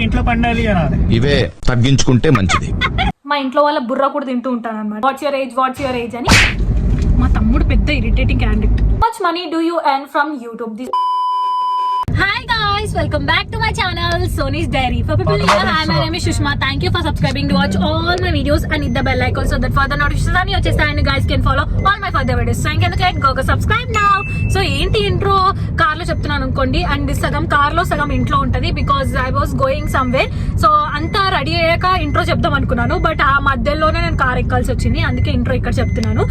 ఇంట్లో పండాలి అనాలి. ఇవే తగ్గించుకుంటే మంచిది. మా ఇంట్లో వాళ్ళ బుర్ర కూడా తింటూ ఉంటాను అనమాట. వాట్స్ యువర్ ఏజ్ అని. మా తమ్ముడు పెద్ద irritating candidate. Much money do you earn from YouTube? Hi guys, welcome back to my channel Sony's Diary. For people new, hi, my name is Shushma. Thank you for subscribing to watch all my videos and hit the bell icon so that further notifications on your channel and you guys can follow all my further videos. So go subscribe now. So ఏంటి intro car లో చెప్తున్నాను అనుకోండి, and సగం car లో సగం ఇంట్లో ఉంటది because I was going somewhere. So అంతా రెడీ అయ్యాక ఇంట్రో చెప్దాం అనుకున్నాను, బట్ ఆ మధ్యలోనే నేను కార్ ఎక్కాల్సి వచ్చింది, అందుకే ఇంట్రో ఇక్కడ చెప్తున్నాను.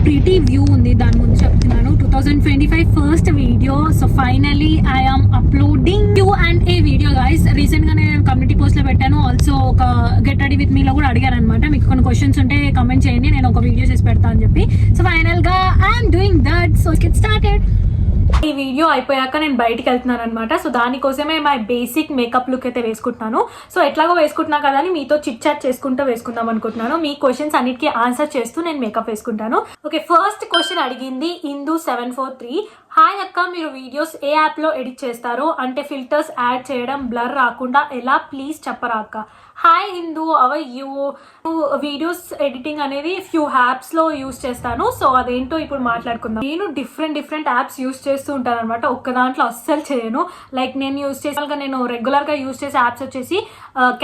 ప్రిటీ వ్యూ ఉంది, దాని ముందు చెప్తున్నాను. 2025 first video. So finally I am uploading you and a video guys. Recent గా నేను కమ్యూనిటీ పోస్ట్ లో పెట్టాను, ఆల్సో ఒక గెట్ రెడీ విత్ మీలో కూడా అడిగారు అనమాట. మీకు కొన్ని క్వశ్చన్స్ ఉంటే కమెంట్ చేయండి, నేను ఒక వీడియో చేసి పెడతా అని చెప్పి. సో ఫైనల్ గా I'm doing that. So get started. ఈ వీడియో అయిపోయాక నేను బయటికి వెళ్తున్నాను అనమాట. సో దానికోసమే మై బేసిక్ మేకప్ లుక్ అయితే వేసుకుంటున్నాను. సో ఎట్లాగో వేసుకుంటున్నా కదా అని మీతో చిట్ చాట్ చేసుకుంటూ వేసుకుందాం అనుకుంటున్నాను. మీ క్వశ్చన్స్ అన్నిటికీ ఆన్సర్ చేస్తూ నేను మేకప్ వేసుకుంటాను. ఓకే, ఫస్ట్ క్వశ్చన్ అడిగింది ఇందు 743. హాయ్ అక్క, మీరు వీడియోస్ ఏ యాప్ లో ఎడిట్ చేస్తారు? అంటే ఫిల్టర్స్ యాడ్ చేయడం, బ్లర్ రాకుండా ఎలా, ప్లీజ్ చెప్పరా అక్క. హాయ్ హిందూ, అవర్ యూ. వీడియోస్ ఎడిటింగ్ అనేది ఫ్యూ యాప్స్ లో యూస్ చేస్తాను. సో అదేంటో ఇప్పుడు మాట్లాడుకుందాం. నేను డిఫరెంట్ యాప్స్ యూస్ చేస్తూ ఉంటాను అనమాట. ఒక్క దాంట్లో అస్సలు చేయను. లైక్ నేను రెగ్యులర్ గా యూస్ చేసే యాప్స్ వచ్చేసి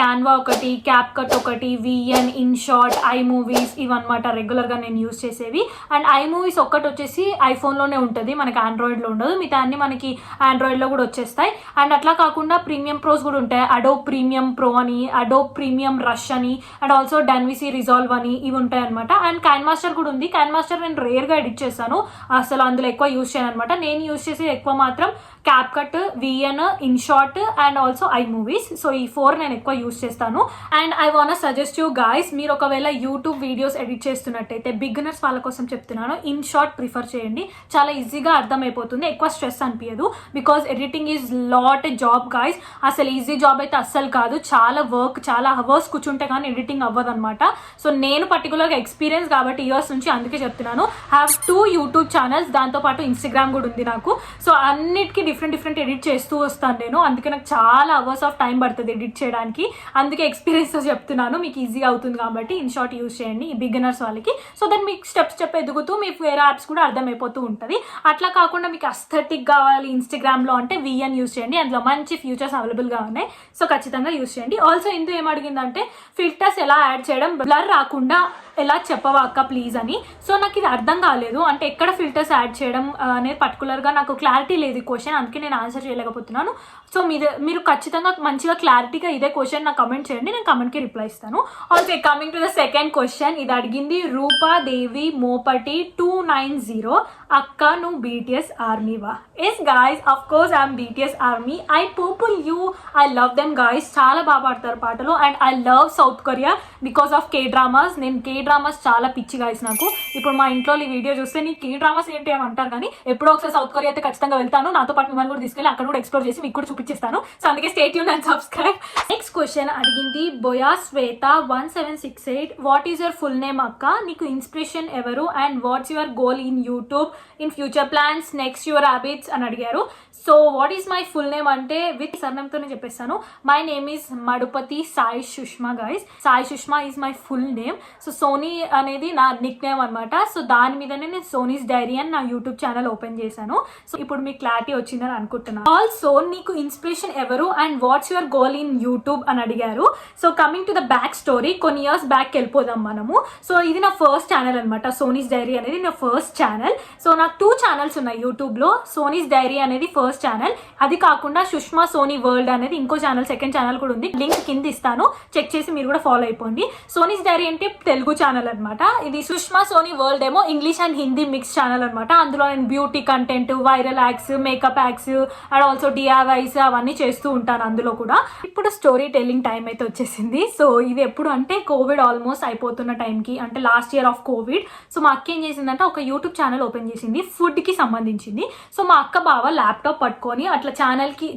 క్యాన్వా ఒకటి, క్యాప్ కట్ ఒకటి, విఎన్, ఇన్షాట్, ఐ మూవీస్, ఇవన్నమాట రెగ్యులర్ గా నేను యూస్ చేసేవి. అండ్ ఐ మూవీస్ ఒక్కటి వచ్చేసి ఐఫోన్ లోనే ఉంటుంది, మనకి ఆండ్రాయిడ్ లో ఉండదు. మిగతా అన్ని మనకి ఆండ్రాయిడ్ లో కూడా వచ్చేస్తాయి. అండ్ అట్లా కాకుండా ప్రీమియం ప్రోస్ కూడా ఉంటాయి. అడోబ్ ప్రీమియం ప్రో అని, అడోబ్ ప్రీమియం రష్ అని, అండ్ ఆల్సో డన్విసి రిజాల్వ్ అని, ఇవి ఉంటాయి అనమాట. అండ్ క్యాన్ మాస్టర్ కూడా ఉంది. క్యాన్ మాస్టర్ నేను రేర్ గా ఎడిట్ చేస్తాను, అసలు అందులో ఎక్కువ యూస్ చేయను అనమాట. నేను యూస్ చేసే ఎక్కువ మాత్రం CapCut, VN, InShot and also iMovies. So ఈ 4 నేను ఎక్కువ యూస్ చేస్తాను. And I want suggest you guys, మీరు ఒకవేళ యూట్యూబ్ వీడియోస్ ఎడిట్ చేస్తున్నట్టయితే బిగినర్స్ వాళ్ళ కోసం చెప్తున్నాను, ఇన్షాట్ ప్రిఫర్ చేయండి. చాలా ఈజీగా అర్థమైపోతుంది, ఎక్కువ స్ట్రెస్ అనిపించదు. Because editing is lot job guys. అసలు ఈజీ జాబ్ అయితే అస్సలు కాదు. చాలా వర్క్, చాలా అవర్స్ కూర్చుంటే కానీ ఎడిటింగ్ అవ్వదు అనమాట. సో నేను పర్టికులర్గా ఎక్స్పీరియన్స్ కాబట్టి ఇయర్స్ నుంచి అందుకే చెప్తున్నాను. హ్యావ్ 2 యూట్యూబ్ ఛానల్స్, దాంతోపాటు ఇన్స్టాగ్రామ్ కూడా ఉంది నాకు. సో అన్నిటికీ డిఫరెంట్ ఎడిట్ చేస్తూ వస్తాను నేను. అందుకే నాకు చాలా అవర్స్ ఆఫ్ టైం పడుతుంది ఎడిట్ చేయడానికి. అందుకే ఎక్స్పీరియన్స్తో చెప్తున్నాను, మీకు ఈజీగా అవుతుంది కాబట్టి ఇన్షాట్ యూస్ చేయండి బిగినర్స్ వాళ్ళకి. సో దట్ మీకు స్టెప్ ఎదుగుతూ మీకు వేరే యాప్స్ కూడా అర్థమైపోతూ ఉంటుంది. అట్లా కాకుండా మీకు అస్థెటిక్ కావాలి ఇన్స్టాగ్రామ్లో అంటే విఎన్ యూస్ చేయండి, అందులో మంచి ఫ్యూచర్స్ అవైలబుల్గా ఉన్నాయి. సో ఖచ్చితంగా యూస్ చేయండి. ఆల్సో ఇందులో ఏమడిగిందంటే ఫిల్టర్స్ ఎలా యాడ్ చేయడం, బ్లర్ రాకుండా ఎలా చెప్పవా అక్క ప్లీజ్ అని. సో నాకు ఇది అర్థం కాలేదు, అంటే ఎక్కడ ఫిల్టర్స్ యాడ్ చేయడం అనేది పర్టికులర్గా నాకు క్లారిటీ లేదు ఈ క్వశ్చన్, అందుకే నేను ఆన్సర్ చేయలేకపోతున్నాను. సో మీరు ఖచ్చితంగా మంచిగా క్లారిటీగా ఇదే క్వశ్చన్ నాకు కమెంట్ చేయండి, నేను కమెంట్కి రిప్లై ఇస్తాను. Also coming to the second question, ఇది అడిగింది రూపాదేవి మోపటి 290. అక్క నువ్వు బీటీఎస్ ఆర్మీవా? Yes guys, of course I'm BTS army. I purple you, I love them guys. చాలా బాగా పాడతారు పాటలు. And I love South Korea because of K dramas. నేను కే డ్రామాస్ చాలా పిచ్చి గాయస్ నాకు. ఇప్పుడు మా ఇంట్లో ఈ వీడియో చూస్తే నీ కే డ్రామాస్ ఏంటి అని అంటారు, కానీ ఎప్పుడో ఒకసారి సౌత్ కొరియా అయితే ఖచ్చితంగా వెళ్తాను. నాతో పాటు మిమ్మల్ని కూడా తీసుకెళ్ళి అక్కడ కూడా ఎక్స్ప్లోర్ చేసి మీకు కూడా చూపించేస్తాను. సో అందుకే stay tune and subscribe. Next question అడిగింది Boya Shweta 1768. What is your full name అక్క? నీకు ఇన్స్పిరేషన్ ఎవరు? And what's your goal in YouTube, in future plans, next your habits అని అడిగారు. So what is my full name అంటే with సర్నేమ్తోనే చెప్పేస్తాను. My name is Madupati Sai Sushma guys. Sai Sushma is my full name. So Soni అనేది నా నిక్ నేమ్ అనమాట. So దాని మీదనే నేను సోనీస్ డైరీ అని నా యూట్యూబ్ ఛానల్ ఓపెన్ చేశాను. సో ఇప్పుడు మీకు క్లారిటీ వచ్చిందని అనుకుంటున్నాను. ఆల్సో నీకు ఇన్స్పిరేషన్ ఎవరు and what's your goal in YouTube అని అడిగారు. So coming to the back story, కొన్ని ఇయర్స్ బ్యాక్ వెళ్ళిపోదాం మనము. సో ఇది నా ఫస్ట్ ఛానల్ అనమాట. సోనీస్ డైరీ అనేది నా ఫస్ట్ ఛానల్. సో నాకు 2 ఛానల్స్ ఉన్నాయి యూట్యూబ్లో. సోనీస్ డైరీ అనేది ఫస్ట్ ఛానల్, అది కాకుండా సుష్మా సోనీ వరల్డ్ అనేది ఇంకో ఛానల్, సెకండ్ ఛానల్ కూడా ఉంది. లింక్ కింద ఇస్తాను, చెక్ చేసి మీరు కూడా ఫాలో అయిపోండి. సోనీస్ డైరీ అంటే తెలుగు ఛానల్ అనమాట. ఇది సుష్మా సోనీ వరల్డ్ ఏమో English and Hindi mix channel అనమాట. అందులో నేను beauty content, viral hacks, makeup hacks and also DIYs అవన్నీ చేస్తూ ఉంటాను అందులో కూడా. ఇప్పుడు స్టోరీ టెల్లింగ్ టైం అయితే వచ్చేసింది. సో ఇది ఎప్పుడు అంటే కోవిడ్ ఆల్మోస్ట్ అయిపోతున్న టైంకి, అంటే last year of Covid. So మా అక్క ఏం చేసిందంటే ఒక యూట్యూబ్ ఛానల్ ఓపెన్ చేసింది ఫుడ్కి సంబంధించింది. సో మా అక్క బావ ల్యాప్టాప్ పట్టుకొని అట్లా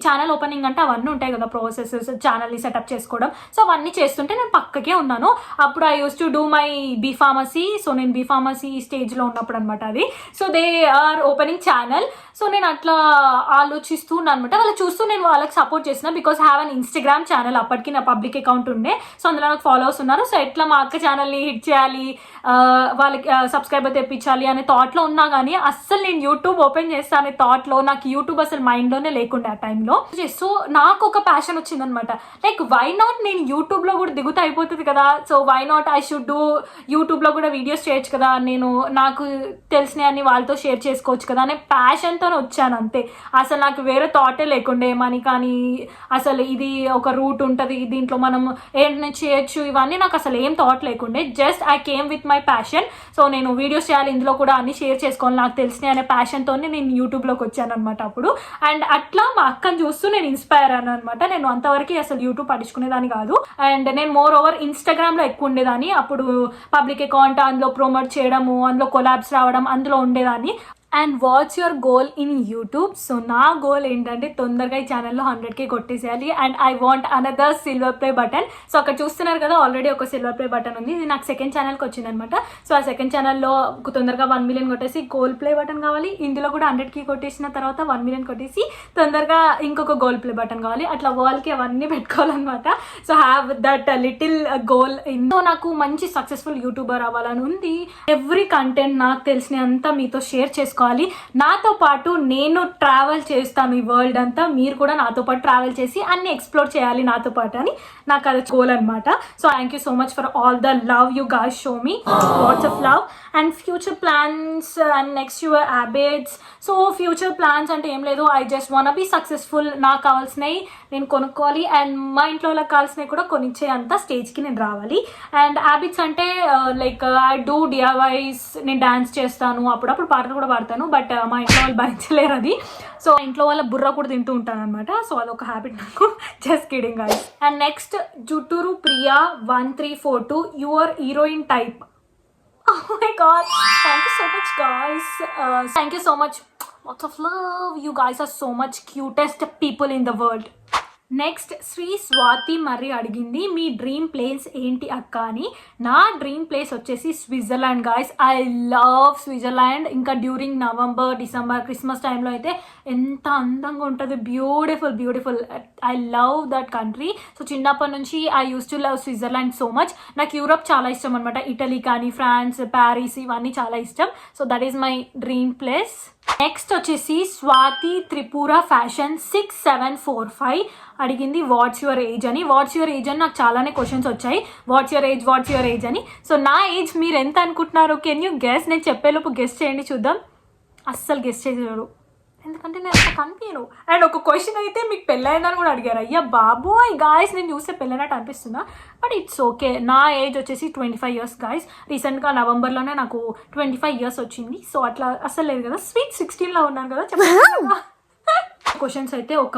ఛానల్ ఓపెనింగ్ అంటే అవన్నీ ఉంటాయి కదా ప్రాసెసెస్, ఛానల్ని సెటప్ చేసుకోవడం. సో అవన్నీ చేస్తుంటే నేను పక్కకే ఉన్నాను. అప్పుడు I use to do my B pharmacy. So నేను బీఫార్మసీ స్టేజ్లో ఉన్నప్పుడు అనమాట అది. So they are opening channel. So నేను అట్లా ఆలోచిస్తూ ఉన్నాను అనమాట. వాళ్ళు చూస్తూ నేను వాళ్ళకి సపోర్ట్ చేసిన, because have an Instagram channel. అప్పటికి నా పబ్లిక్ అకౌంట్ ఉండే. సో అందులో నాకు ఫాలోవర్స్ ఉన్నారు. సో ఎట్లా మా అక్క ఛానల్ని హిట్ చేయాలి, వాళ్ళకి సబ్స్క్రైబర్ తెప్పించాలి అనే థాట్లో ఉన్నా కానీ అస్సలు నేను యూట్యూబ్ ఓపెన్ చేస్తాను అనే థాట్లో, నాకు యూట్యూబ్ అసలు మైండ్లోనే లేకుండే ఆ టైంలో. సో నాకు ఒక ప్యాషన్ వచ్చిందనమాట, లైక్ వై నాట్ నేను యూట్యూబ్లో కూడా దిగుతూ అయిపోతుంది కదా. So why not I should do యూట్యూబ్లో కూడా వీడియోస్ చేయొచ్చు కదా, నేను నాకు తెలిసినవన్నీ వాళ్ళతో షేర్ చేసుకోవచ్చు కదా అనే ప్యాషన్తో వచ్చాను అంతే. అసలు నాకు వేరే థాటే లేకుండే మనీ కానీ అసలు ఇది ఒక రూట్ ఉంటుంది దీంట్లో మనం ఏంటి చేయొచ్చు ఇవన్నీ నాకు అసలు ఏం థాట్ లేకుండే. Just I came with my passion. So నేను వీడియోస్ చేయాలి, ఇందులో కూడా అన్ని షేర్ చేసుకోవాలి నాకు తెలిసినవి అనే ప్యాషన్తో నేను యూట్యూబ్లోకి వచ్చాను అనమాట అప్పుడు. అండ్ అట్లా మా అక్కని చూస్తూ నేను ఇన్స్పైర్ అయ్యాను అనమాట. నేను అంతవరకు అసలు యూట్యూబ్ పట్టించుకునేదాన్ని కాదు. అండ్ నేను మోర్ ఓవర్ ఇన్స్టాగ్రామ్లో ఎక్కువ ఉండేదాన్ని. అప్పుడు పబ్లిక్ అకౌంట్, అందులో ప్రమోట్ చేయడము, అందులో కొలాబ్స్ రావడం, అందులో ఉండేదాన్ని. And what's your goal in YouTube? So నా గోల్ ఏంటంటే తొందరగా ఈ ఛానల్లో 100K కొట్టేసేయాలి. And I want another silver play button. So అక్కడ చూస్తున్నారు కదా, ఆల్రెడీ ఒక సిల్వర్ ప్లే బటన్ ఉంది. ఇది నాకు సెకండ్ ఛానల్కి వచ్చిందనమాట. సో ఆ సెకండ్ ఛానల్లో తొందరగా 1 million కొట్టేసి గోల్డ్ ప్లే బటన్ కావాలి. ఇందులో కూడా 100K కొట్టేసిన తర్వాత 1 million కొట్టేసి తొందరగా ఇంకొక గోల్డ్ ప్లే బటన్ కావాలి. అట్లా వాళ్ళకి అవన్నీ పెట్టుకోవాలన్నమాట. So have that little goal. So నాకు మంచి సక్సెస్ఫుల్ యూట్యూబర్ అవ్వాలని ఉంది. ఎవ్రీ కంటెంట్ నాకు తెలిసినంత మీతో షేర్ చేసుకోవాలి. నాతో పాటు నేను ట్రావెల్ చేస్తాను ఈ వరల్డ్ అంతా, మీరు కూడా నాతో పాటు ట్రావెల్ చేసి అన్ని ఎక్స్ప్లోర్ చేయాలి నాతో పాటు అని నాకు అది గోల్ అనమాట. So thank you so much for all the love you guys show me. Lots of love and future plans and next your habits. So future plans అంటే ఏం లేదు, I just want be successful. నాకు కావాల్సినవి నేను కొనుక్కోవాలి and మా ఇంట్లో వాళ్ళకి కావాల్సినవి కూడా కొనిచ్చే అంత స్టేజ్కి నేను రావాలి. అండ్ హ్యాబిట్స్ అంటే లైక్ ఐ డూ DIYs. నేను డ్యాన్స్ చేస్తాను, అప్పుడప్పుడు పాటలు కూడా పాడతాను, బట్ మా ఇంట్లో వాళ్ళు భరించలేరు అది. సో ఇంట్లో వాళ్ళ బుర్ర కూడా తింటూ ఉంటాను అనమాట. సో అదొక హ్యాబిట్ నాకు. Just kidding guys. And next Jutturu Priya 1342 your heroine type. Oh my god, thank you so much guys. Thank you so much. Lots of love. You guys are so much cutest people in the world. Next Shri Swathi Marri అడిగింది, మీ dream place ఏంటి అక్క అని. నా dream place వచ్చేసి Switzerland guys. I love Switzerland. ఇంకా during November, December, Christmas టైంలో అయితే ఎంత అందంగా ఉంటుంది. Beautiful beautiful. I love that country. So చిన్నప్పటి నుంచి I use to love Switzerland so much. నాకు యూరప్ చాలా ఇష్టం అనమాట. ఇటలీ కానీ, ఫ్రాన్స్, ప్యారిస్ ఇవన్నీ చాలా ఇష్టం. So that is my dream place. Next వచ్చేసి స్వాతి త్రిపుర ఫ్యాషన్ 6745 అడిగింది వాట్స్ యువర్ ఏజ్ అని. వాట్స్ యువర్ ఏజ్ అని నాకు చాలానే క్వశ్చన్స్ వచ్చాయి. వాట్స్ యువర్ ఏజ్ అని. సో నా ఏజ్ మీరు ఎంత అనుకుంటున్నారు? Can you guess? నేను చెప్పేలోపు గెస్ చేయండి చూద్దాం. అస్సలు గెస్ చేయరు, ఎందుకంటే నేను అంత కనిపించను. అండ్ ఒక క్వశ్చన్ అయితే మీకు పెళ్ళైందని కూడా అడిగారు. అయ్యా బాబోయ్ గాయస్, నేను చూస్తే పెళ్ళైనట్టు అనిపిస్తుందా? But it's okay. నా ఏజ్ వచ్చేసి 25 years గాయస్. రీసెంట్గా నవంబర్లోనే నాకు 25 years వచ్చింది. సో అట్లా అస్సలు లేదు కదా, స్వీట్ 16లా ఉన్నాను కదా చెప్పండి. క్వశ్చన్స్ అయితే ఒక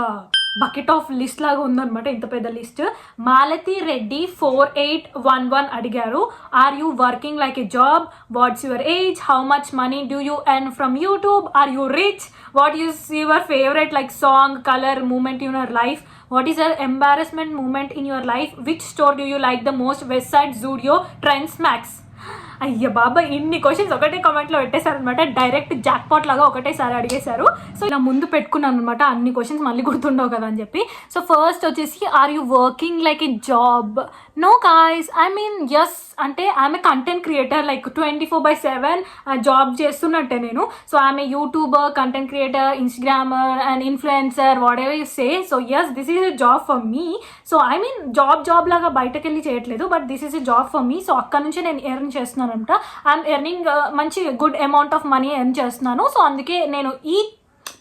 బకెట్ ఆఫ్ లిస్ట్ లాగా ఉందన్నమాట, ఇంత పెద్ద లిస్ట్. మాలతి రెడ్డి 4811 అడిగారు, are you working like a job? What's your age? How much money do you earn from YouTube? Are you rich? What is your favourite like song, colour, moment in your life? What is your embarrassment moment in your life? Which store do you like the most? Westside, Zudio, Trends, Max. అయ్య బాబా, ఇన్ని questions ఒకటే కామెంట్లో పెట్టేశారు అనమాట. Direct Jack pot లాగా ఒకటేసారి అడిగేశారు. So ఇలా ముందు పెట్టుకున్నాను అనమాట, అన్ని క్వశ్చన్స్ మళ్ళీ గుర్తుండవు కదా అని చెప్పి. సో ఫస్ట్ వచ్చేసి, are you working like a job? No guys, I mean yes అంటే I'm a content creator. Like 24/7 job చేస్తున్నట్టే నేను. So I'm a YouTuber, content creator, Instagrammer and influencer, whatever you say. So yes, this is a job for me. So I mean job లాగా బయటకు వెళ్ళి చేయట్లేదు, but this is a job for me. So అక్కడ నుంచి నేను earn చేస్తున్నాను అనమాట. I'm earning మంచి good amount of money earn చేస్తున్నాను. సో అందుకే నేను ఈ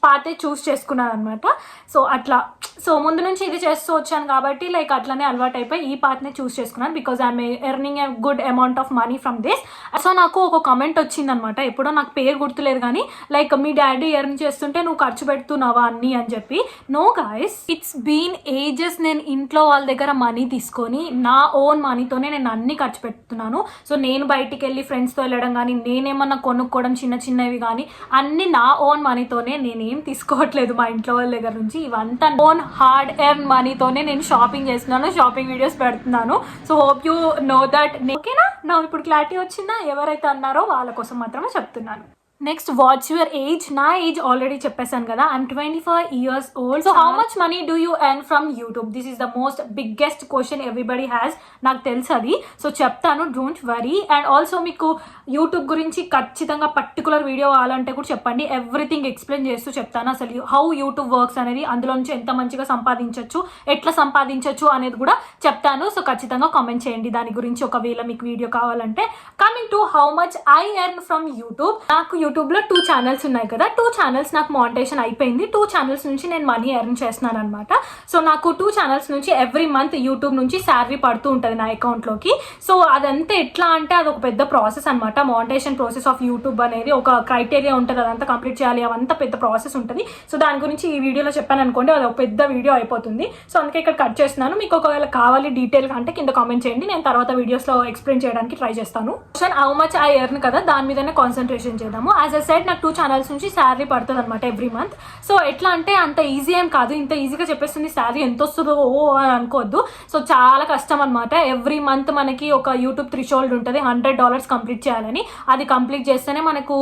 పాతే చూస్ చేసుకున్నాను అనమాట. సో అట్లా, సో ముందు నుంచి ఇది చేస్తూ వచ్చాను కాబట్టి లైక్ అట్లనే అలవాటు అయిపోయి ఈ పాత్నే చూస్ చేసుకున్నాను, because I'm earning a good amount of money from this. So నాకు ఒక కామెంట్ వచ్చిందనమాట, ఎప్పుడో నాకు పేరు గుర్తులేదు కానీ, లైక్ మీ డాడీ ఎర్న్ చేస్తుంటే నువ్వు ఖర్చు పెడుతున్నావా అన్ని అని చెప్పి. No guys, it's been ages నేను ఇంట్లో వాళ్ళ దగ్గర మనీ తీసుకొని నా ఓన్ మనీతోనే నేను అన్ని ఖర్చు పెడుతున్నాను. సో నేను బయటికి వెళ్ళి ఫ్రెండ్స్తో వెళ్ళడం కానీ, నేనేమన్నా కొనుక్కోవడం చిన్నవి కానీ అన్ని నా ఓన్ మనీతోనే. నేనేం ఏం తీసుకోవట్లేదు మా ఇంట్లో వాళ్ళ దగ్గర నుంచి. ఇవంతా ఓన్ హార్డ్ ఎర్న్ మనీతోనే నేను షాపింగ్ చేస్తున్నాను, షాపింగ్ వీడియోస్ పెడుతున్నాను. So hope you know that. ఓకేనా, నా ఇప్పుడు క్లారిటీ వచ్చిందా? ఎవరైతే అన్నారో వాళ్ళ కోసం మాత్రమే చెప్తున్నాను. Next, watts your age? నా ఏజ్ ఆల్రెడీ చెప్పేశాను కదా, I'm 24 years old. So how much money do you earn from YouTube? This is the most biggest question everybody has. నాకు తెలుసు అది, సో చెప్తాను, డోంట్ వరీ. అండ్ ఆల్సో మీకు YouTube గురించి ఖచ్చితంగా పర్టికులర్ వీడియో కావాలంటే కూడా చెప్పండి, ఎవ్రీథింగ్ ఎక్స్ప్లెయిన్ చేస్తూ చెప్తాను. అసలు హౌ యూట్యూబ్ వర్క్స్ అనేది, అందులో నుంచి ఎంత మంచిగా సంపాదించవచ్చు, ఎట్లా సంపాదించవచ్చు అనేది కూడా చెప్తాను. సో ఖచ్చితంగా కామెంట్ చేయండి దాని గురించి ఒకవేళ మీకు వీడియో కావాలంటే. Coming to how much I earn from YouTube. నాకు యూట్యూబ్లో 2 ఛానల్స్ ఉన్నాయి కదా, 2 ఛానల్స్ నాకు మానిటైజేషన్ అయిపోయింది. 2 ఛానల్స్ నుంచి నేను మనీ ఎర్న్ చేస్తున్నాను అనమాట. సో నాకు 2 ఛానల్స్ నుంచి ఎవ్రీ మంత్ యూట్యూబ్ నుంచి శాలరీ పడుతూ ఉంటుంది నా అకౌంట్లోకి. సో అదంతా ఎట్లా అంటే అది ఒక పెద్ద ప్రాసెస్ అనమాట. మానిటైజేషన్ ప్రాసెస్ ఆఫ్ యూట్యూబ్ అనేది ఒక క్రైటీరియా ఉంటుంది, అదంతా కంప్లీట్ చేయాలి, అవంతా పెద్ద ప్రాసెస్ ఉంటుంది. సో దాని గురించి ఈ వీడియోలో చెప్పాను అనుకోండి, అది ఒక పెద్ద వీడియో అయిపోతుంది. సో అందుకే ఇక్కడ కట్ చేస్తున్నాను. మీకు ఒకవేళ కావాలి డీటెయిల్గా అంటే కింద కామెంట్ చేయండి, నేను తర్వాత వీడియోస్లో ఎక్స్ప్లెయిన్ చేయడానికి ట్రై చేస్తాను. హౌ మచ్ ఐ ఎర్న్ కదా, దాని మీదనే కాన్సన్ట్రేషన్ చేద్దాము. యాజ్ అ సెడ్, నాకు 2 ఛానల్స్ నుంచి శాలరీ పడుతుంది అనమాట ఎవ్రీ మంత్. సో ఎట్లా అంటే అంత ఈజీ ఏం కాదు, ఇంత ఈజీగా చెప్పేస్తుంది శాలరీ ఎంత వస్తుందో అని అనుకోవద్దు. సో చాలా కష్టం అనమాట. ఎవ్రీ మంత్ మనకి ఒక యూట్యూబ్ థ్రెషోల్డ్ ఉంటుంది, $100 కంప్లీట్ చేయాలని. అది కంప్లీట్ చేస్తేనే మనకు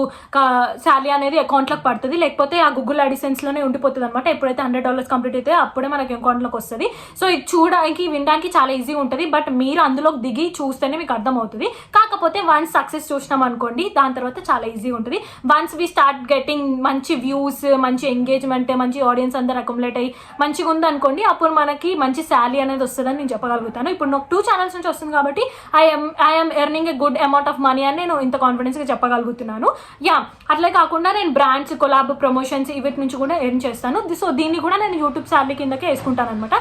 శాలరీ అనేది అకౌంట్లోకి పడుతుంది, లేకపోతే ఆ గూగుల్ అడిసెన్స్లోనే ఉండిపోతుంది అనమాట. ఎప్పుడైతే $100 కంప్లీట్ అయితే అప్పుడే మనకి అకౌంట్లోకి వస్తుంది. సో ఇది చూడడానికి వినడానికి చాలా ఈజీ ఉంటుంది, బట్ మీరు అందులోకి దిగి చూస్తేనే మీకు అర్థమవుతుంది. కాకపోతే వన్స్ సక్సెస్ చూసినాం అనుకోండి, దాని తర్వాత చాలా ఈజీ ఉంటుంది. వన్స్ వి స్టార్ట్ గెటింగ్ మంచి వ్యూస్, మంచి ఎంగేజ్మెంట్, మంచి ఆడియన్స్ అందరు అక్యుములేట్ అయ్యి మంచిగా ఉంది అనుకోండి, అప్పుడు మనకి మంచి శాలరీ అనేది వస్తుందని నేను చెప్పగలుగుతాను. ఇప్పుడు నాకు 2 ఛానల్స్ నుంచి వస్తుంది కాబట్టి I'm earning a good amount of money అని నేను ఇంత కాన్ఫిడెన్స్గా చెప్పగలుగుతున్నాను. యా, అట్లే కాకుండా నేను బ్రాండ్స్, కొలాబ్, ప్రమోషన్స్ వీటి నుంచి కూడా ఎర్న్ చేస్తాను. సో దీన్ని కూడా నేను యూట్యూబ్ శాలరీ కిందకే వేసుకుంటాను అనమాట.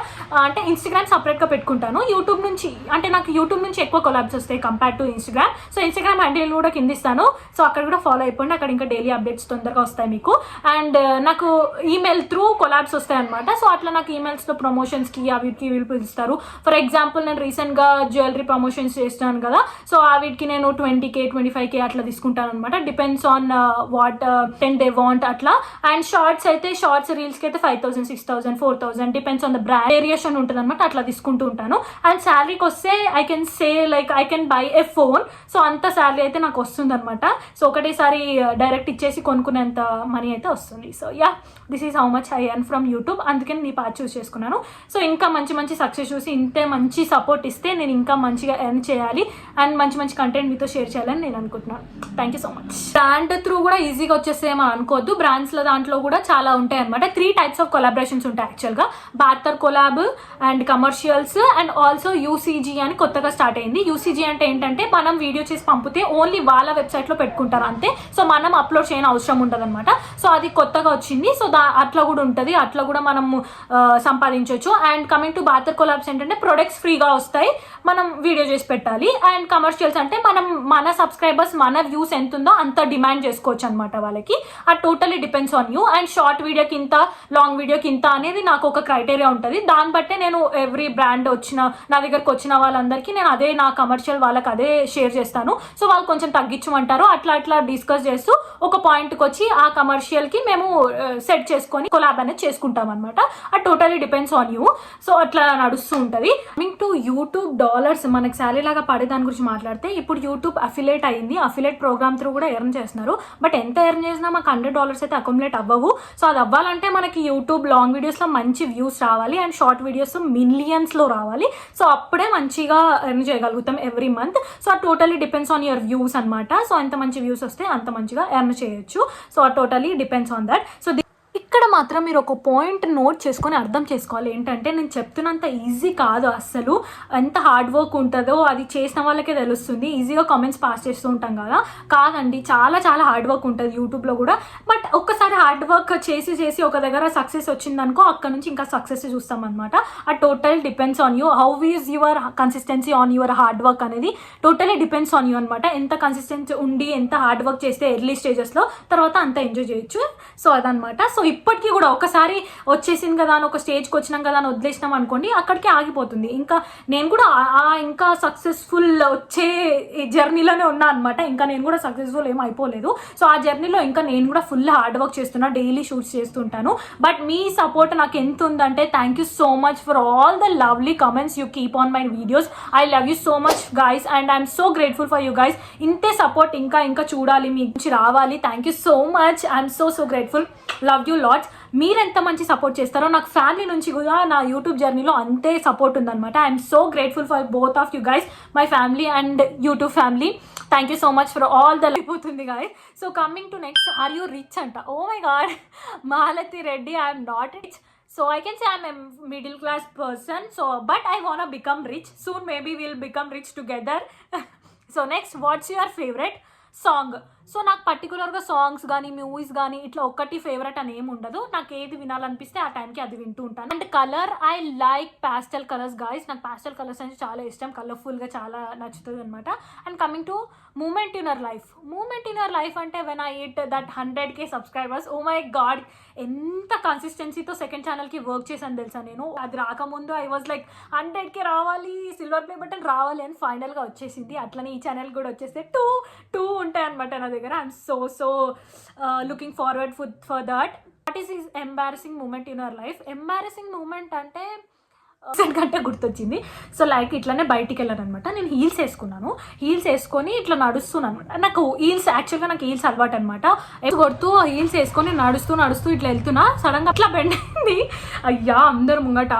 అంటే ఇన్స్టాగ్రామ్ సపరేట్గా పెట్టుకుంటాను. యూట్యూబ్ నుంచి అంటే నాకు యూట్యూబ్ నుంచి ఎక్కువ కొలాబ్స్ వస్తాయి compare to Instagram. So Instagram handle కూడా కింద ఇస్తాను, సో అక్కడ కూడా ఫాలో అయిపోండి. అక్కడ ఇంకా డైలీ అప్డేట్స్ తొందరగా వస్తాయి మీకు. అండ్ నాకు ఈమెయిల్ త్రూ కొలాబ్స్ వస్తాయి అనమాట. సో అట్లా నాకు ఈమెయిల్స్లో ప్రమోషన్స్కి వీటికి వీళ్ళు పిలుస్తారు. ఫర్ ఎగ్జాంపుల్ నేను రీసెంట్గా జ్యువెలరీ ప్రమోషన్స్ చేస్తున్నాను కదా, సో వీటికి నేను 20K 25K అట్లా తీసుకుంటాను అనమాట. Depends on what they want అట్లా. అండ్ షార్ట్స్ అయితే షార్ట్స్ రీల్స్కి అయితే 5,000 6,000 4,000 depends on the brand, variation ఉంటుంది అనమాట. అట్లా తీసుకుంటూ ఉంటాను. అండ్ శాలరీకి వస్తే I can say like I can buy a phone. So అంత శాలరీ అయితే నాకు వస్తుంది అనమాట. సో ఒకటేసారి డైరెక్ట్ ఇచ్చేసి కొనుక్కునేంత మనీ అయితే వస్తుంది. So yeah, this is how much I earn from YouTube. అందుకని నీ పార్ట్ చూస్ చేసుకున్నాను. సో ఇంకా మంచి మంచి సక్సెస్ చూసి ఇంతే మంచి సపోర్ట్ ఇస్తే నేను ఇంకా మంచిగా ఎర్న్ చేయాలి అండ్ మంచి మంచి కంటెంట్ మీతో షేర్ చేయాలని నేను అనుకుంటున్నాను. Thank you so much. Brand through కూడా ఈజీగా వచ్చేసేమో అనుకోవద్దు. బ్రాండ్స్లో దాంట్లో కూడా చాలా ఉంటాయి అనమాట. 3 types ఆఫ్ కొలాబరేషన్స్ ఉంటాయి యాక్చువల్గా. Barter collab and commercials and also UCG అని కొత్తగా స్టార్ట్ అయింది. యూసీజీ అంటే ఏంటంటే మనం వీడియో చేసి పంపితే ఓన్లీ వాళ్ళ వెబ్సైట్లో పెట్టుకుంటారు అంతే. సో మనం అప్లోడ్ చేయని అవసరం ఉండదు అనమాట. సో అది కొత్తగా వచ్చింది. సో అట్లా కూడా ఉంటుంది, అట్లా కూడా మనం సంపాదించవచ్చు. And coming to barter collapse ఏంటంటే ప్రొడక్ట్స్ ఫ్రీగా వస్తాయి, మనం వీడియో చేసి పెట్టాలి. అండ్ కమర్షియల్స్ అంటే మనం మన సబ్స్క్రైబర్స్ మన వ్యూస్ ఎంత ఉందో అంత డిమాండ్ చేసుకోవచ్చు అనమాట వాళ్ళకి. అది totally depends on you. And short వీడియోకి ఇంత, లాంగ్ వీడియోకి ఇంత అనేది నాకు ఒక క్రైటీరియా ఉంటుంది. దాన్ని బట్టే నేను ఎవ్రీ బ్రాండ్ వచ్చిన నా దగ్గరకు వచ్చిన వాళ్ళందరికీ నేను అదే నా కమర్షియల్ వాళ్ళకి అదే షేర్ చేస్తాను. సో వాళ్ళు కొంచెం తగ్గించమంటారు, అట్లా అట్లా డిస్కస్ చేస్తూ ఒక పాయింట్కి వచ్చి ఆ కమర్షియల్కి మేము సెట్ చేసుకొని కొలాబ్ అనేది చేసుకుంటాం అనమాట. అది totally depends on you. So అట్లా నడుస్తూ ఉంటుంది. కమింగ్ టు యూట్యూబ్ డాలర్స్, మనకి శాలరీ లాగా పడే దాని గురించి మాట్లాడితే, ఇప్పుడు యూట్యూబ్ అఫిలేట్ అయింది. అఫిలేట్ ప్రోగ్రామ్ త్రూ కూడా ఎర్న్ చేస్తున్నారు. బట్ ఎంత ఎర్న్ చేసినా మాకు $100 అయితే అక్యుములేట్ అవ్వవు. సో అది అవ్వాలంటే మనకి యూట్యూబ్ లాంగ్ వీడియోస్లో మంచి వ్యూస్ రావాలి అండ్ షార్ట్ వీడియోస్ మిలియన్స్లో రావాలి. సో అప్పుడే మంచిగా ఎర్న్ చేయగలుగుతాం ఎవ్రీ మంత్. సో అది totally depends on your views అనమాట. సో ఎంత మంచి వ్యూస్ వస్తే అంత మంచిగా ఎర్న్ చేయొచ్చు. సో అది totally depends on that. So ఇక్కడ మాత్రం మీరు ఒక పాయింట్ నోట్ చేసుకొని అర్థం చేసుకోవాలి. ఏంటంటే నేను చెప్తున్నంత ఈజీ కాదు అస్సలు. ఎంత హార్డ్ వర్క్ ఉంటుందో అది చేసిన వాళ్ళకే తెలుస్తుంది. ఈజీగా కామెంట్స్ పాస్ చేస్తూ ఉంటాం కదా, కాదండి, చాలా చాలా హార్డ్ వర్క్ ఉంటుంది యూట్యూబ్లో కూడా. బట్ ఒక్కసారి హార్డ్ వర్క్ చేసి చేసి ఒక దగ్గర సక్సెస్ వచ్చిందనుకో, అక్కడ నుంచి ఇంకా సక్సెస్ చూస్తాం అనమాట. ఆ total depends on you. How is your consistency on your hard work అనేది టోటలీ డిపెండ్స్ ఆన్ యూ అనమాట. ఎంత కన్సిస్టెన్సీ ఉండి ఎంత హార్డ్ వర్క్ చేస్తే ఎర్లీ స్టేజెస్లో, తర్వాత అంత ఎంజాయ్ చేయొచ్చు. సో అదనమాట. సో ఇప్పటికీ కూడా ఒకసారి వచ్చేసింది కదా అని ఒక స్టేజ్కి వచ్చినాం కదా అని వదిలేసినాం అనుకోండి, అక్కడికి ఆగిపోతుంది. ఇంకా నేను కూడా ఇంకా సక్సెస్ఫుల్ వచ్చే జర్నీలోనే ఉన్నా అనమాట. ఇంకా నేను కూడా సక్సెస్ఫుల్ ఏం అయిపోలేదు. సో ఆ జర్నీలో ఇంకా నేను కూడా ఫుల్ హార్డ్ వర్క్ చేస్తున్నా, డైలీ షూట్స్ చేస్తుంటాను. బట్ మీ సపోర్ట్ నాకు ఎంత ఉందంటే thank you so much for all the lovely comments you keep on my videos. I love you so much guys and I'm so grateful for you guys. ఇంతే support ఇంకా ఇంకా చూడాలి, మీ నుంచి రావాలి. Thank you so much. I'm so grateful. Love you lots. మీరు ఎంత మంచి support చేస్తారో నాకు ఫ్యామిలీ నుంచి కూడా నా యూట్యూబ్ జర్నీలో అంతే సపోర్ట్ ఉందన్నమాట. I'm so grateful for both of you guys, my family and YouTube family. Thank you so much for all the అయిపోతుంది guys. So coming to next, are you rich అంట. Oh my god, Malathi Reddy, I'm not rich. So I can say I'm a middle class person. So but I wanna become rich soon. Maybe we'll become rich together. So next, what's your favorite song? So నాకు పర్టికులర్గా songs కానీ movies కానీ ఇట్లా ఒక్కటి favourite అని ఏమి ఉండదు. నాకు ఏది వినాలనిపిస్తే ఆ టైంకి అది వింటూ ఉంటాను. And colour, I like pastel colours guys. నాకు ప్యాస్టల్ కలర్స్ అంటే చాలా ఇష్టం, కలర్ఫుల్గా చాలా నచ్చుతుంది అనమాట. And coming to moment in your life. Moment in your life అంటే when I hit that 100K subscribers, oh my god, ఎంత కన్సిస్టెన్సీతో సెకండ్ ఛానల్కి వర్క్ చేశాను తెలుసా నేను. అది రాకముందు ఐ వాజ్ లైక్ 100K రావాలి, సిల్వర్ ప్లే బటన్ రావాలి అని ఫైనల్గా వచ్చేసింది. అట్లనే ఈ ఛానల్ కూడా వచ్చేస్తే టూ ఉంటాయి అనమాట నా దగ్గర. I'm so looking forward for that. What is embarrassing moment in your life? Embarrassing moment అంటే కంటే గుర్తొచ్చింది. సో లైక్ ఇట్లానే బయటికి వెళ్ళాను అనమాట. నేను హీల్స్ వేసుకున్నాను, హీల్స్ వేసుకొని ఇట్లా నడుస్తున్నాను అనమాట. నాకు యాక్చువల్గా నాకు హీల్స్ అలవాటు అనమాట. కొడుతూ హీల్స్ వేసుకొని నడుస్తూ ఇట్లా వెళ్తున్నా, సడన్గా అట్లా బెండ్ అయింది. అయ్యా అందరు ముంగట.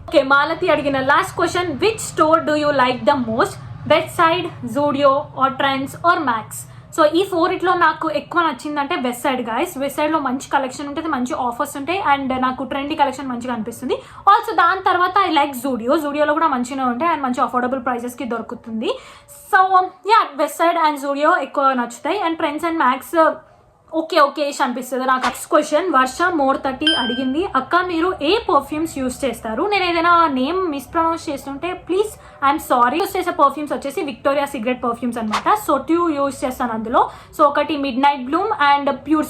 ఓకే, మాలతి అడిగిన last question, which store do you like the most? Westside, Zudio or Trends or Max? So ఈ ఫోరిట్లో నాకు ఎక్కువ నచ్చిందంటే వెస్ట్ సైడ్ గాయస్. వెస్ట్ సైడ్లో మంచి కలెక్షన్ ఉంటుంది, మంచి ఆఫర్స్ ఉంటాయి అండ్ నాకు ట్రెండీ కలెక్షన్ మంచిగా అనిపిస్తుంది. ఆల్సో దాని తర్వాత ఐ లైక్ జూడియోలో కూడా మంచిగా ఉంటాయి అండ్ మంచి అఫోర్డబుల్ ప్రైజెస్కి దొరుకుతుంది. So yeah, west side and Zudio ఎక్కువ నచ్చుతాయి. And trends and max okay అనిపిస్తుంది నాకు. నెక్స్ట్ క్వశ్చన్, వర్ష మోర్ 30 అడిగింది, అక్క మీరు ఏ పర్ఫ్యూమ్స్ యూస్ చేస్తారు? నేను ఏదైనా నేమ్ మిస్ప్రొనౌన్స్ చేస్తుంటే ప్లీజ్ ఐఎమ్ సారీ. యూస్ చేసే పర్ఫ్యూమ్స్ వచ్చేసి విక్టోరియా సీక్రెట్ పర్ఫ్యూమ్స్ అనమాట. సో 2 యూస్ చేస్తాను అందులో. సో ఒకటి mid night Bloom and pure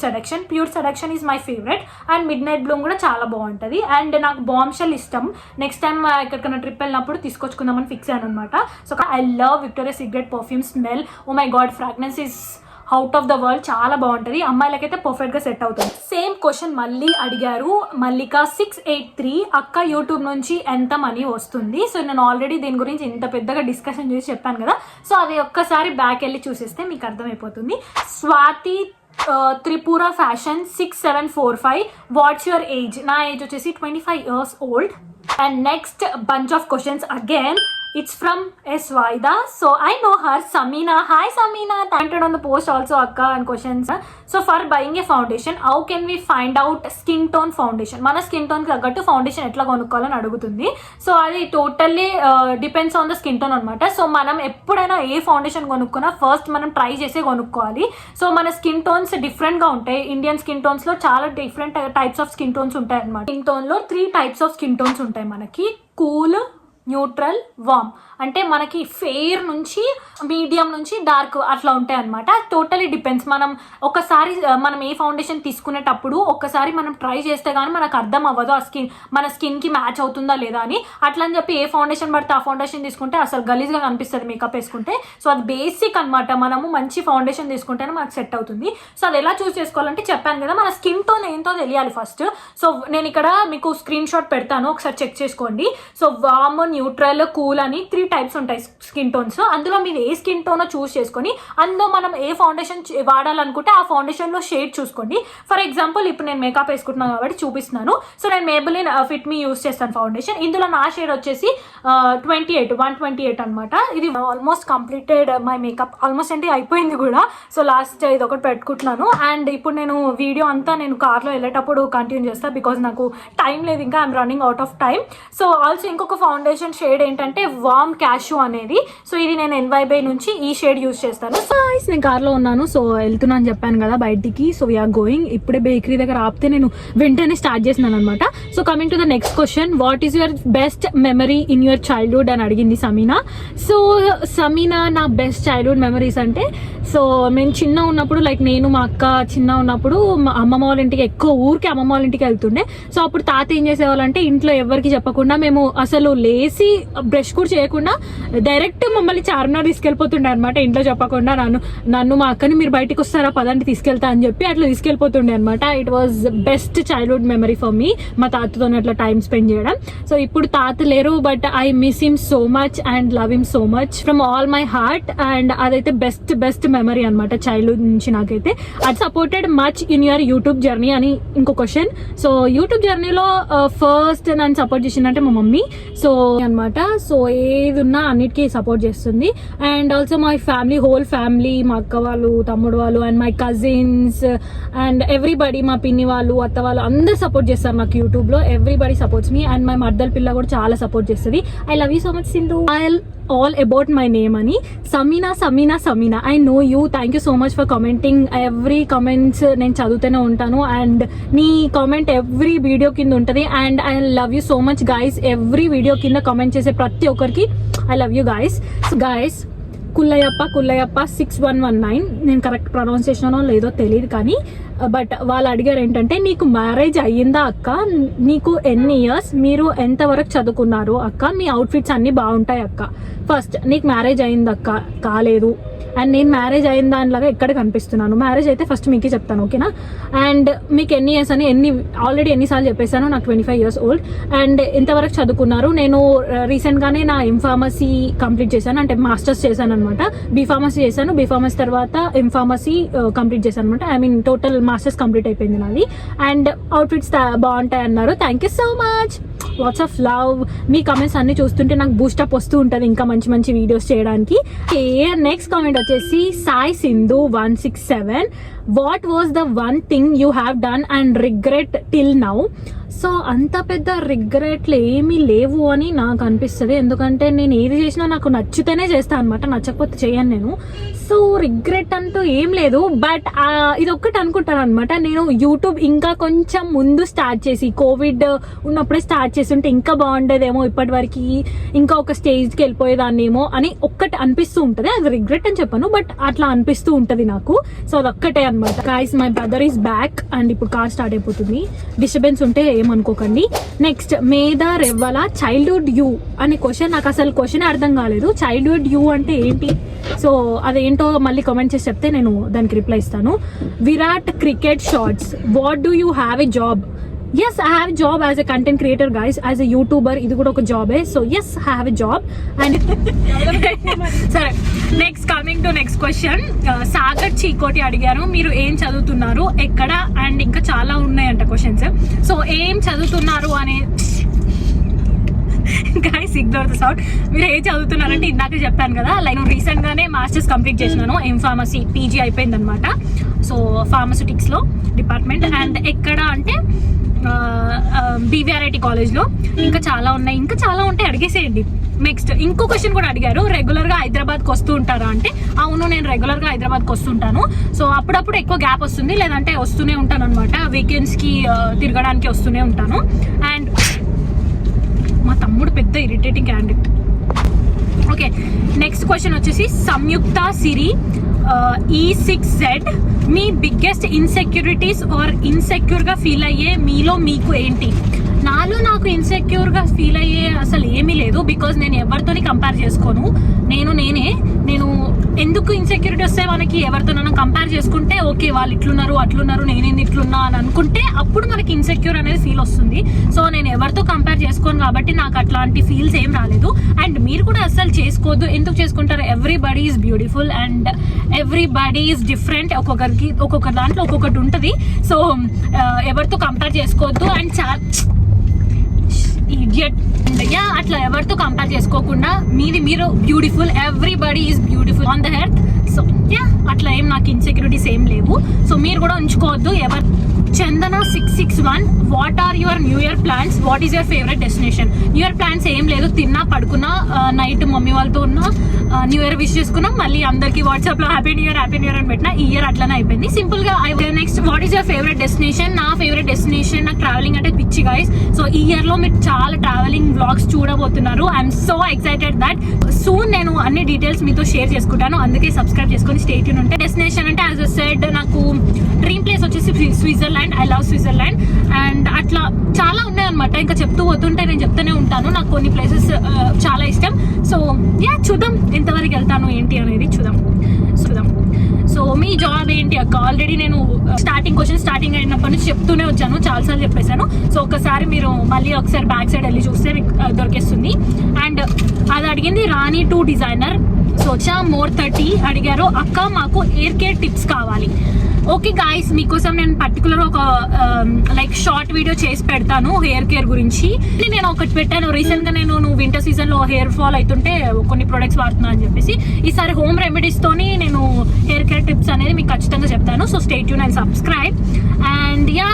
seduction is my favourite. And mid night Bloom కూడా చాలా బాగుంటుంది. అండ్ నాకు బాంబ్షెల్ ఇష్టం. నెక్స్ట్ టైం ఎక్కడికైనా ట్రిప్ వెళ్ళినప్పుడు తీసుకొచ్చుకుందామని ఫిక్స్ అయ్యాను అనమాట. So I love Victoria secret perfume smell. Oh my god, fragrance is out of the world, చాలా బాగుంటుంది. అమ్మాయిలకైతే పర్ఫెక్ట్గా సెట్ అవుతుంది. సేమ్ క్వశ్చన్ మళ్ళీ అడిగారు మల్లిక 683, అక్క యూట్యూబ్ నుంచి ఎంత మనీ వస్తుంది? సో నేను ఆల్రెడీ దీని గురించి ఇంత పెద్దగా డిస్కషన్ చేసి చెప్పాను కదా. సో అది ఒక్కసారి బ్యాక్ వెళ్ళి చూసేస్తే మీకు అర్థమైపోతుంది. Swathi Tripura fashion 6745, watts your age? నా ఏజ్ వచ్చేసి 25 years old. And next bunch of questions again. It's from S. Vaida. So I know her. Samina. Hi Samina. Commented on the post also akka and questions. So for buying a foundation, how can we find out skin tone foundation? Mana skin tone ki taggattu foundation etla konukovalani adugutundi. So adi totally depends on the skin tone anamata. So manam eppudaina A foundation కొనుక్కున్నా first మనం try చేసే కొనుక్కోవాలి. So మన skin tones different గా ఉంటాయి. Indian skin tones లో చాలా different types of skin tones ఉంటాయి అనమాట. స్కిన్ టోన్ లో 3 టైప్స్ ఆఫ్ స్కిన్ టోన్స్ ఉంటాయి మనకి, కూల్, న్యూట్రల్, వామ్. అంటే మనకి ఫెయిర్ నుంచి మీడియం నుంచి డార్క్ అట్లా ఉంటాయి అనమాట. Totally depends. మనం ఏ ఫౌండేషన్ తీసుకునేటప్పుడు ఒక్కసారి మనం ట్రై చేస్తే కానీ మనకు అర్థం అవ్వదు మన స్కిన్కి మ్యాచ్ అవుతుందా లేదా అని. అట్లా అని చెప్పి ఏ ఫౌండేషన్ పడితే ఆ ఫౌండేషన్ తీసుకుంటే అసలు గలీజ్గా కనిపిస్తుంది మేకప్ వేసుకుంటే. సో అది బేసిక్ అనమాట. మనము మంచి ఫౌండేషన్ తీసుకుంటేనే మనకు సెట్ అవుతుంది. సో అది ఎలా చూస్ చేసుకోవాలంటే చెప్పాను కదా, మన స్కిన్ టోన్ ఏంటో తెలియాలి ఫస్ట్. సో నేను ఇక్కడ మీకు స్క్రీన్ షాట్ పెడతాను, ఒకసారి చెక్ చేసుకోండి. సో వామ్, న్యూట్రల్, కూల్ అని 3 టైప్స్ ఉంటాయి స్కిన్ టోన్స్. అందులో మీరు ఏ స్కిన్ టోనో చూస్ చేసుకొని అందులో మనం ఏ ఫౌండేషన్ వాడాలనుకుంటే ఆ ఫౌండేషన్లో షేడ్ చూసుకోండి. ఫర్ ఎగ్జాంపుల్ ఇప్పుడు నేను మేకప్ వేసుకుంటున్నాను కాబట్టి చూపిస్తున్నాను. సో నేను మేబెలిన్ ఫిట్ మీ యూస్ చేస్తాను ఫౌండేషన్. ఇందులో నా షేడ్ వచ్చేసి 128 అనమాట. ఇది almost completed my makeup, almost అంటే అయిపోయింది కూడా. సో లాస్ట్ ఇది ఒకటి పెట్టుకుంటున్నాను. అండ్ ఇప్పుడు నేను వీడియో అంతా నేను కార్లో వెళ్ళేటప్పుడు కంటిన్యూ చేస్తాను బికాజ్ నాకు టైం లేదు ఇంకా, I'm running out of time. So also ఇంకొక ఫౌండేషన్ ఫౌండేషన్ షేడ్ ఏంటంటే వామ్ క్యాషు అనేది. సో ఇది నేను NYBay నుంచి ఈ షేడ్ యూజ్ చేస్తాను. సో నేను కార్లో ఉన్నాను, సో వెళ్తున్నాను అని చెప్పాను కదా బయటికి. So we're going. ఇప్పుడే బేకరీ దగ్గర ఆపితే నేను వెంటనే స్టార్ట్ చేసినాను అనమాట. So coming to the next question, what is your best memory in your childhood అని అడిగింది సమీనా. సో సమీనా, నా బెస్ట్ చైల్డ్హుడ్ మెమరీస్ అంటే, సో మేము చిన్న ఉన్నప్పుడు లైక్ నేను మా అక్క చిన్న ఉన్నప్పుడు మా అమ్మమ్మ వాళ్ళ ఇంటికి ఎక్కువ ఊరికి అమ్మమ్మ వాళ్ళ ఇంటికి వెళ్తుండే. సో అప్పుడు తాత ఏం చేసేవాళ్ళంటే ఇంట్లో ఎవరికి చెప్పకుండా మేము అసలు లేసి బ్రష్ కూడా చేయకుండా డైరెక్ట్ మమ్మల్ని చార్మినార్ తీసుకెళ్ళిపోతుండే అనమాట. ఇంట్లో చెప్పకుండా నన్ను మా అక్కని మీరు బయటకు వస్తారా పదండి తీసుకెళ్తా అని చెప్పి అట్లా తీసుకెళ్ళిపోతుండే అనమాట. It was best childhood memory for me, మా తాతతో అట్లా టైం స్పెండ్ చేయడం. సో ఇప్పుడు తాత లేరు, but I miss him so much and love him so much from all my heart. And అదైతే బెస్ట్ మెమరీ అనమాట చైల్డ్హుడ్ నుంచి నాకైతే. అది supported much in your YouTube journey అని ఇంకో క్వశ్చన్. సో యూట్యూబ్ జర్నీలో ఫస్ట్ నన్ను సపోర్ట్ చేసిందంటే మా మమ్మీ. సో అనమాట, సో ఏది ఉన్నా అన్నిటికీ సపోర్ట్ చేస్తుంది. And also my family, whole family, మా అక్క వాళ్ళు, తమ్ముడు వాళ్ళు and my cousins and everybody, మా పిన్ని వాళ్ళు, అత్త వాళ్ళు అందరు సపోర్ట్ చేస్తారు నాకు యూట్యూబ్ లో. Everybody supports me. And my మర్దల్ పిల్ల కూడా చాలా సపోర్ట్ చేస్తుంది. I love you so much Sindhu. All about my name అని Sameena I know you. Thank you so much for commenting. Every comments నేను చదువుతూనే ఉంటాను అండ్ నీ కామెంట్ ఎవ్రీ వీడియో కింద ఉంటుంది. And I love you so much guys. Every video కింద comment చేసే ప్రతి ఒక్కరికి ఐ లవ్ యూ గైస్. కుల్లయ్యప్ప 6119, నేను కరెక్ట్ ప్రొనౌన్స్ చేసినానో లేదో తెలియదు కానీ, బట్ వాళ్ళు అడిగారు ఏంటంటే నీకు మ్యారేజ్ అయ్యిందా అక్క, నీకు ఎన్ని ఇయర్స్, మీరు ఎంతవరకు చదువుకున్నారు అక్క, మీ అవుట్ఫిట్స్ అన్ని బాగుంటాయి అక్క. ఫస్ట్ నీకు మ్యారేజ్ అయిందక్క, కాలేదు. అండ్ నేను మ్యారేజ్ అయిన దానిలాగా ఎక్కడ కనిపిస్తున్నాను. మ్యారేజ్ అయితే ఫస్ట్ మీకే చెప్తాను, ఓకేనా. అండ్ మీకు ఎన్ని ఇయర్స్ అని ఆల్రెడీ ఎన్నిసార్లు చెప్పేశాను. నాకు 25 years old. అండ్ ఎంతవరకు చదువుకున్నారు. నేను రీసెంట్గానే నా ఎంఫార్మసీ కంప్లీట్ చేశాను, అంటే మాస్టర్స్ చేశాను అనమాట. బీఫార్మసీ చేశాను, బీఫార్మసీ తర్వాత ఎంఫార్మసీ కంప్లీట్ చేశాను అనమాట. I mean total masters complete అయిపోయింది నాది. అండ్ అవుట్ఫిట్స్ బాగుంటాయి అన్నారు. Thank you so much. LADS of love. Me comments అన్ని చూస్తుంటే నాకు బూస్టప్ వస్తూ ఉంటుంది ఇంకా మంచి వీడియోస్ చేయడానికి. నెక్స్ట్ కామెంట్ వచ్చేసి Sai Sindhu 167. What was the one thing you have done and regret till now. So అంత పెద్ద రిగ్రెట్లు ఏమీ లేవు అని నాకు అనిపిస్తుంది. ఎందుకంటే నేను ఏది చేసినా నాకు నచ్చితేనే చేస్తాను అనమాట, నచ్చకపోతే చేయను నేను. సో రిగ్రెట్ అంటూ ఏం లేదు. బట్ ఇది ఒక్కటి అనుకుంటాను అనమాట, నేను యూట్యూబ్ ఇంకా కొంచెం ముందు స్టార్ట్ చేసి, కోవిడ్ ఉన్నప్పుడే స్టార్ట్ చేసి ఉంటే ఇంకా బాగుండేదేమో, ఇప్పటి వరకు ఇంకా ఒక స్టేజ్కి వెళ్ళిపోయేదాన్నేమో అని ఒక్కటి అనిపిస్తూ ఉంటుంది. అది రిగ్రెట్ అని చెప్పాను, బట్ అట్లా అనిపిస్తూ ఉంటుంది నాకు. సో అదొక్కటే అనమాట. Guys, my brother is back and ఇప్పుడు కార్ స్టార్ట్ అయిపోతుంది. డిస్టర్బెన్స్ ఉంటే ఏమనుకోకండి. నెక్స్ట్, మేధా రెవ్వల చైల్డ్హుడ్ యూ అనే క్వశ్చన్. నాకు అసలు క్వశ్చన్ అర్థం కాలేదు. చైల్డ్హుడ్ యూ అంటే ఏంటి? సో అదేంటో మళ్ళీ కామెంట్ చేసి చెప్తే నేను దానికి రిప్లై ఇస్తాను. Virat cricket shorts, what do you have a job? Yes, I have a job as a content creator, guys, as a YouTuber. ఇది కూడా ఒక జాబే. So yes, I have a job. And సరే, next coming to next question. Sagar Chikoti అడిగారు, మీరు ఏం చదువుతున్నారు, ఎక్కడ, అండ్ ఇంకా చాలా ఉన్నాయంట క్వశ్చన్స్. సో ఏం చదువుతున్నారు అనే గైస్, ఇగ్నోర్ ద సౌండ్. మీరు ఏం చదువుతున్నారంటే ఇందాక చెప్పాను కదా, లైక్ రీసెంట్ గానే మాస్టర్స్ కంప్లీట్ చేసినాను. ఎంఫార్మసీ పీజీ అయిపోయింది అనమాట. సో ఫార్మస్యూటిక్స్ లో డిపార్ట్మెంట్. అండ్ ఎక్కడ అంటే BVRIT కాలేజ్లో. ఇంకా చాలా ఉన్నాయి, ఇంకా చాలా ఉంటాయి, అడిగేసేయండి. నెక్స్ట్ ఇంకో క్వశ్చన్ కూడా అడిగారు, రెగ్యులర్ గా హైదరాబాద్కి వస్తూ ఉంటారా అంటే, అవును, నేను రెగ్యులర్ గా హైదరాబాద్కి వస్తుంటాను. సో అప్పుడప్పుడు ఎక్కువ గ్యాప్ వస్తుంది, లేదంటే వస్తూనే ఉంటాను అనమాట. వీకెండ్స్ కి తిరగడానికి వస్తూనే ఉంటాను. అండ్ మా తమ్ముడు పెద్ద irritating candidate. Okay, next question వచ్చేసి సంయుక్త సిరి E6Z. మీ బిగ్గెస్ట్ ఇన్సెక్యూరిటీస్ ఆర్ ఇన్సెక్యూర్ గా ఫీల్ అయ్యే మీలో మీకు ఏంటి? నాలో నాకు ఇన్సెక్యూర్ గా ఫీల్ అయ్యే అసలు ఏమీ లేదు. బికాజ్ నేను ఎవరితోని కంపేర్ చేసుకోను. నేను ఎందుకు ఇన్సెక్యూరిటీ వస్తే మనకి ఎవరితోనైనా కంపేర్ చేసుకుంటే, ఓకే వాళ్ళు ఇట్లున్నారు అట్లున్నారు, నేనేంది ఇట్లున్నా అని అనుకుంటే అప్పుడు మనకి ఇన్సెక్యూర్ అనేది ఫీల్ వస్తుంది. సో నేను ఎవరితో కంపేర్ చేసుకోను కాబట్టి నాకు అట్లాంటి ఫీల్స్ ఏం రాలేదు. అండ్ మీరు కూడా అస్సలు చేసుకోవద్దు. ఎందుకు చేసుకుంటారు? Everybody is beautiful and everybody is different. ఒక్కొక్క దాంట్లో ఒక్కొక్కటి ఉంటుంది. సో ఎవరితో కంపేర్ చేసుకోవద్దు. అండ్ ఇడియట్ అట్లా ఎవరితో కంపేర్ చేసుకోకుండా మీరు beautiful. Everybody is beautiful on the earth. So అట్లా ఏం నాకు ఇన్సెక్యూరిటీస్ ఏం లేవు. సో మీరు కూడా ఉంచుకోవద్దు. Chandana 661 what are your new year plans, what is your favourite destination? New year plans ఏం లేదు, తిన్నా పడుకున్నా, నైట్ మమ్మీ వాళ్ళతో ఉన్నా, న్యూ ఇయర్ విష్ చేసుకున్నాం, మళ్ళీ అందరికి వాట్సాప్ లో హ్యాపీ న్యూ ఇయర్ అని పెట్టినా. ఈ ఇయర్ అట్లనే అయిపోయింది సింపుల్ గా. Next, what is your favourite destination? నా ఫేవరెట్ డెస్టినేషన్, నాకు ట్రావెలింగ్ అంటే పిచ్చి గైస్. సో ఈ ఇయర్ లో మీరు చాలా ట్రావెలింగ్ వ్లాగ్స్ చూడబోతున్నారు. I'm so excited that soon నేను అన్ని డీటెయిల్స్ మీతో షేర్ చేసుకుంటాను, అందుకే సబ్స్క్రైబ్ చేసుకొని స్టే ట్యూన్ ఉంటే. డెస్టినేషన్ అంటే యాజ్ అ సెడ్ నాకు డ్రీమ్ ప్లేస్ వచ్చేసి Switzerland. I love Switzerland and అట్లా చాలా ఉన్నాయన్నమాట. ఇంకా చెప్తూ పోతుంటే నేను చెప్తూనే ఉంటాను, నాకు కొన్ని ప్లేసెస్ చాలా ఇష్టం. సో యా, చూద్దాం ఎంతవరకు వెళ్తాను ఏంటి అనేది చూద్దాం. సో మీ జాబ్ ఏంటి అక్క? ఆల్రెడీ నేను స్టార్టింగ్ అయినప్పటి నుంచి చెప్తూనే వచ్చాను, చాలాసార్లు చెప్పేశాను. సో ఒకసారి మీరు మళ్ళీ ఒకసారి బ్యాక్ సైడ్ వెళ్ళి చూస్తే మీకు దొరికేస్తుంది. అండ్ అది అడిగింది రాణి 2 డిజైనర్. సో వచ్చా మోర్ 30 అడిగారు, అక్క మాకు ఎయిర్ కేర్ టిప్స్ కావాలి. ఓకే గాయస్, మీకోసం నేను పర్టికులర్ ఒక లైక్ షార్ట్ వీడియో చేసి పెడతాను హెయిర్ కేర్ గురించి. నేను ఒకటి పెట్టాను రీసెంట్ గా, నువ్వు వింటర్ సీజన్ లో హెయిర్ ఫాల్ అవుతుంటే కొన్ని ప్రొడక్ట్స్ వాడుతున్నా అని చెప్పేసి. ఈసారి హోమ్ రెమెడీస్ తోని నేను హెయిర్ కేర్ టిప్స్ అనేది మీకు ఖచ్చితంగా చెప్తాను. So stay tune and subscribe. And yeah,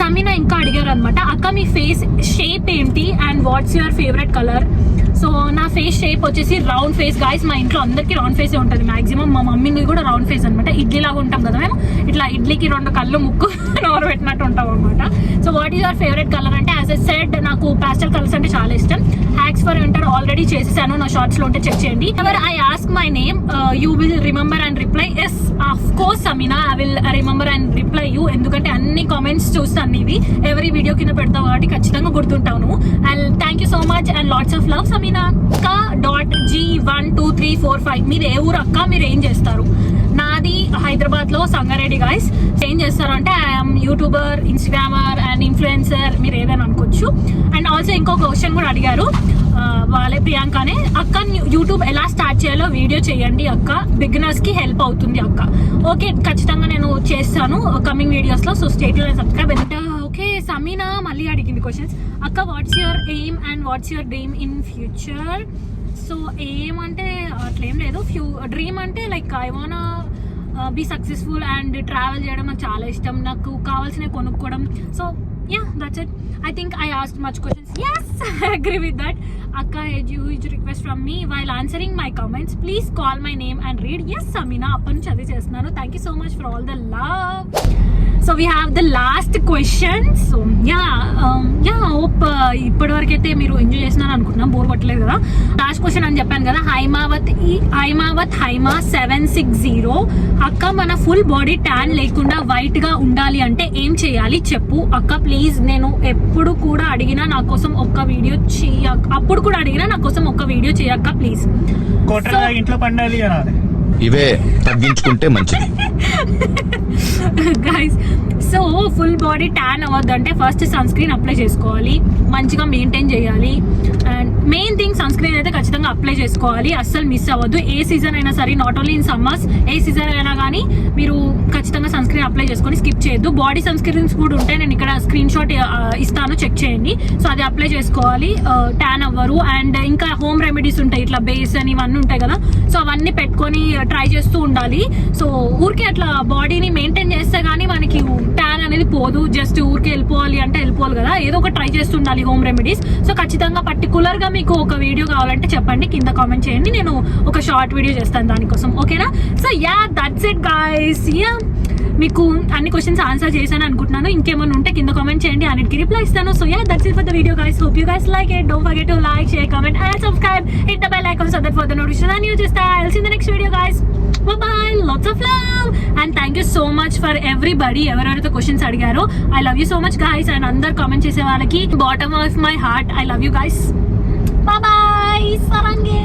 Sameena ఇంకా అడిగారు అనమాట, అక్క మీ ఫేస్ షేప్ ఏంటి and what's your favourite colour? So నా ఫేస్ షేప్ వచ్చేసి రౌండ్ ఫేస్ గాయస్. మా ఇంట్లో అందరికీ రౌండ్ ఫేసే ఉంటుంది మాక్సిమం. మా మమ్మీని కూడా రౌండ్ ఫేస్ అనమాట. ఇడ్లీ లాగా ఉంటాం కదా మేము, ఇట్లా ఇడ్లీకి 2 కళ్ళు ముక్కు నోరు పెట్టినట్టు ఉంటాం అనమాట. So what is your favourite colour అంటే, యాజ్ ఎ సెడ్ నాకు పాస్టల్ కలర్స్ అంటే చాలా ఇష్టం. హ్యాక్స్ ఫర్ వింటర్ ఆల్రెడీ చేసేసాను, నా షార్ట్స్ లో ఉంటే చెక్ చేయండి. Ever I ask my name you will remember and reply. Yes of course Samina, I will remember and reply you. ఎందుకంటే అన్ని కామెంట్స్ చూస్తాను, ఇవి ఎవరీ వీడియో కింద పెడతావు కాబట్టి ఖచ్చితంగా గుర్తుంటావు. And thank you so much and lots of love Sameena. G12345 మీరు ఏ ఊరు అక్క, మీరు ఏం చేస్తారు? నాది హైదరాబాద్ లో సంగారెడ్డి గాయస్. ఏం చేస్తారు అంటే I'm YouTuber, Instagrammer and influencer, మీరు ఏదైనా అనుకోవచ్చు. అండ్ ఆల్సో ఇంకొక క్వశ్చన్ కూడా అడిగారు వాళ్ళే, ప్రియాంకనే, అక్క యూట్యూబ్ ఎలా స్టార్ట్ చేయాలో వీడియో చేయండి అక్క, బిగినర్స్ కి హెల్ప్ అవుతుంది అక్క. ఓకే, ఖచ్చితంగా నేను చేస్తాను కమింగ్ వీడియోస్ లో. So stay tune and subscribe. Okay, Samina మళ్ళీ అడిగింది క్వశ్చన్స్. అక్క what's your aim and what's your dream in future? So aim అంటే అట్లేం లేదు, డ్రీమ్ అంటే like I want be successful and travel చేయడం నాకు చాలా ఇష్టం, నాకు కావాల్సినవి కొనుక్కోవడం. So yeah, that's it. I think I asked much questions. Yes, I agree with that. Akka, a huge request from me while answering my comments, please call my name and read. Yes, Samina, appan chadi chestunanu. Thank you so much for all the love. So we have the last question. So yeah, hope ippadi varaku మీరు enjoy చేస్తున్నారు అనుకుంటున్నా, bore కొట్టలేదు కదా. Last question అని చెప్పాను కదా, హైమావత్ 760, అక్క మన ఫుల్ బాడీ ట్యాన్ లేకుండా వైట్ గా ఉండాలి అంటే ఏం చేయాలి చెప్పు అక్క ప్లీజ్. నేను ఎప్పుడు కూడా అడిగినా నా కోసం ఒక్క వీడియో చేయక్క, అప్పుడు కూడా అడిగినా నా కోసం ఒక్క వీడియో చేయక్క ప్లీజ్. ఇంట్లో పండాలి అనాలి. ఇవే తగ్గించుకుంటే మంచిది. Guys, so full body tan అవ్వద్దంటే ఫస్ట్ సన్ స్క్రీన్ అప్లై చేసుకోవాలి, మంచిగా మెయింటైన్ చేయాలి. And main thing sunscreen అయితే ఖచ్చితంగా అప్లై చేసుకోవాలి, అస్సలు మిస్ అవ్వద్దు. ఏ సీజన్ అయినా సరే, not only in summers, A season అయినా కానీ మీరు ఖచ్చితంగా సన్ స్క్రీన్ అప్లై చేసుకొని స్కిప్ చేయొద్దు. బాడీ సన్ స్క్రీన్స్ కూడా ఉంటాయి, నేను ఇక్కడ స్క్రీన్ షాట్ ఇస్తాను, చెక్ చేయండి. సో అది అప్లై చేసుకోవాలి, ట్యాన్ అవ్వరు. అండ్ ఇంకా హోమ్ రెమెడీస్ ఉంటాయి, ఇట్లా బేస్ అని ఇవన్నీ ఉంటాయి కదా, సో అవన్నీ పెట్టుకొని ట్రై చేస్తూ ఉండాలి. సో ఊరికే అట్లా బాడీని మెయింటైన్ చేస్తే కానీ మనకి ట్యాన్ అనేది పోదు, జస్ట్ ఊరికే వెళ్ళిపోవాలి అంటే వెళ్ళిపోవాలి కదా, ఏదో ఒక ట్రై చేస్తుండాలి హోమ్ రెమెడీస్. సో ఖచ్చితంగా పర్టికులర్ గా మీకు ఒక వీడియో కావాలంటే చెప్పండి, కింద కామెంట్ చేయండి, నేను ఒక షార్ట్ వీడియో చేస్తాను దానికోసం, ఓకేనా? So yeah, that's it guys. Yeah, మీకు అన్ని క్వశ్చన్స్ ఆన్సర్ చేశాను అనుకుంటున్నాను. ఇంకేమైనా ఉంటే కింద కామెంట్ చేయండి, అన్నిటికీ రిప్లై ఇస్తాను. So yeah, that's it for the video guys. Hope you guys like it. Don't forget to like, share, comment and subscribe. Hit the bell icon so that for the notification and new style. See you in the next video guys. Bye bye, lots of love and thank you so much for everybody ఎవరైతే questions అడిగారో. I love you so much guys and అందరు comment చేసే వాళ్ళకి bottom of my heart I love you guys. Bye bye, sarangi.